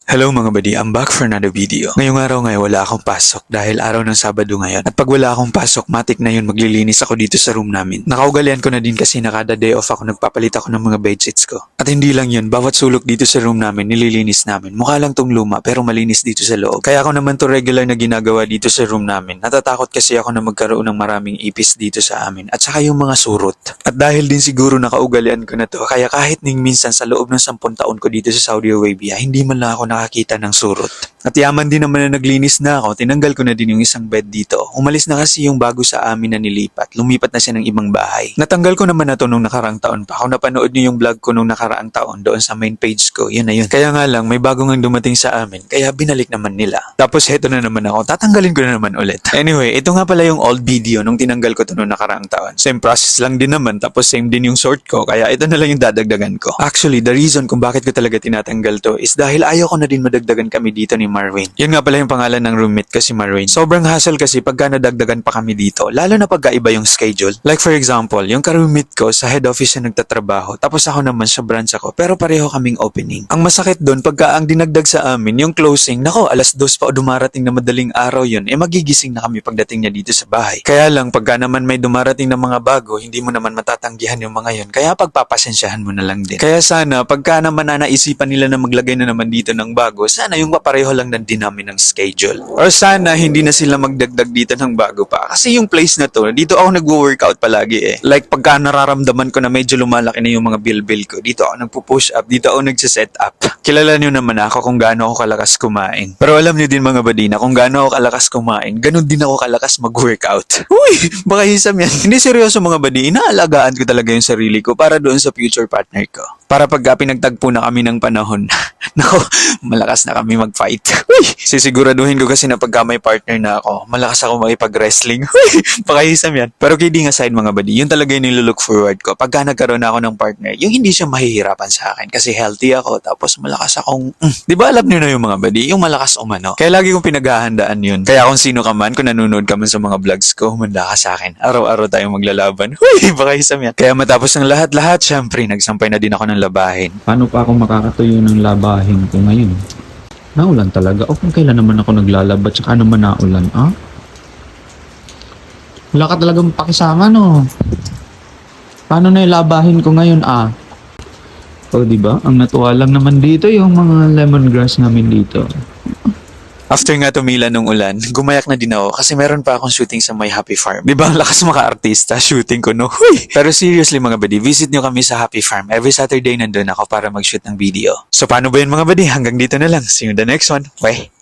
Hello mga buddy, I'm back for another video. Ngayong araw wala akong pasok dahil araw ng Sabado ngayon. At pag wala akong pasok, matik na yun maglilinis ako dito sa room namin. Nakaugalian ko na din kasi na kada day off ako nagpapalit ako ng mga bedsheets ko. At hindi lang yun, bawat sulok dito sa room namin nililinis namin. Mukha lang tong luma pero malinis dito sa loob. Kaya ako naman to regular na ginagawa dito sa room namin. Natatakot kasi ako na magkaroon ng maraming ipis dito sa amin at saka yung mga surot. At dahil din siguro nakaugalian ko na to, kaya kahit ning minsan sa loob ng 10 taon ko dito sa Saudi Arabia, hindi man lang ako nakakita ng surot. At yaman din naman na naglinis na ako, tinanggal ko na din yung isang bed dito. Umalis na kasi yung bago sa amin na nilipat. Lumipat na siya ng ibang bahay. Natanggal ko naman na to nung nakaraang taon pa. Kung napanood niyo yung vlog ko nung nakaraang taon doon sa main page ko, yun na yun. Kaya nga lang, may bago nga dumating sa amin, kaya binalik naman nila. Tapos heto na naman ako, tatanggalin ko na naman ulit. Anyway, ito nga pala yung old video nung tinanggal ko to nung nakaraang taon. Same process lang din naman, tapos same din yung sort ko, kaya ito na lang yung dadagdagan ko. Actually, the reason kung bakit ko talaga tinatanggal to is dahil ayaw ko na din madagdagan kami dito ni Marwin. Yun nga pala yung pangalan ng roommate ko si Marwin. Sobrang hassle kasi pagka nadagdagan pa kami dito, lalo na pagkaiba yung schedule. Like for example, yung ka-roommate ko sa head office siya nagtatrabaho, tapos ako naman sa branch ako, pero pareho kaming opening. Ang masakit doon, pagka ang dinagdag sa amin, yung closing, nako, 2:00 pa o dumarating na madaling araw yun, magigising na kami pagdating niya dito sa bahay. Kaya lang, pagka naman may dumarating na mga bago, hindi mo naman matatanggihan yung mga yun, kaya pagpapasensyahan mo na lang din. Kaya sana, pagka naman naisipan nila na maglagay na naman dito ng bago, sana yung pareho lang din namin ng schedule. Or sana hindi na sila magdagdag dito ng bago pa. Kasi yung place na to, dito ako nagwo-workout palagi eh. Like pagka nararamdaman ko na medyo lumalaki na yung mga bill ko, dito ako nagpo-push up, dito ako nagsiset up. Kilala niyo naman ako kung gaano ako kalakas kumain. Pero alam niyo din mga buddy na kung gaano ako kalakas kumain, ganun din ako kalakas mag-workout. Uy! Baka hisam yan. Hindi seryoso mga buddy, inaalagaan ko talaga yung sarili ko para doon sa future partner ko. Para pagka pinagtagpo na kami ng panahon, nako, malakas na kami mag-fight. Uy! Sisiguraduhin ko kasi na pagka may partner na ako, malakas ako makipag-wrestling. Uy! Pakahisam yan. Pero kidding aside mga buddy, yun talaga yung nilook forward ko. Pagka nagkaroon ako ng partner, yung hindi siya mahihirapan sa akin kasi healthy ako, tapos malakas akong, di ba alam niyo na yung mga buddy, yung malakas umano. Kaya lagi kong pinaghahandaan yun. Kaya kung sino ka man, kung nanonood ka man sa mga vlogs ko, humanda ka sa akin. Araw-araw tayong maglalaban. Uy! Pakahisam yan. Kaya matapos ng lahat-lahat, syempre, nagsampay na din ako ng labahin. Paano pa ako makakatuyo ng labahin ko ngayon? Naulan talaga. O kung kailan naman ako naglalaba tsaka naman naulan, ah? Wala ka talagang pakisama, no? Paano na ilabahin ko ngayon, ah? O, diba? Ang natuwa lang naman dito yung mga lemongrass namin dito. After nga tumila nung ulan, gumayak na din ako kasi meron pa akong shooting sa My Happy Farm. Di ba ang lakas maka-artista, shooting ko no? Huy! Pero seriously mga buddy, visit nyo kami sa Happy Farm. Every Saturday nandun ako para mag-shoot ng video. So paano ba yun mga buddy? Hanggang dito na lang. See you in the next one. Bye!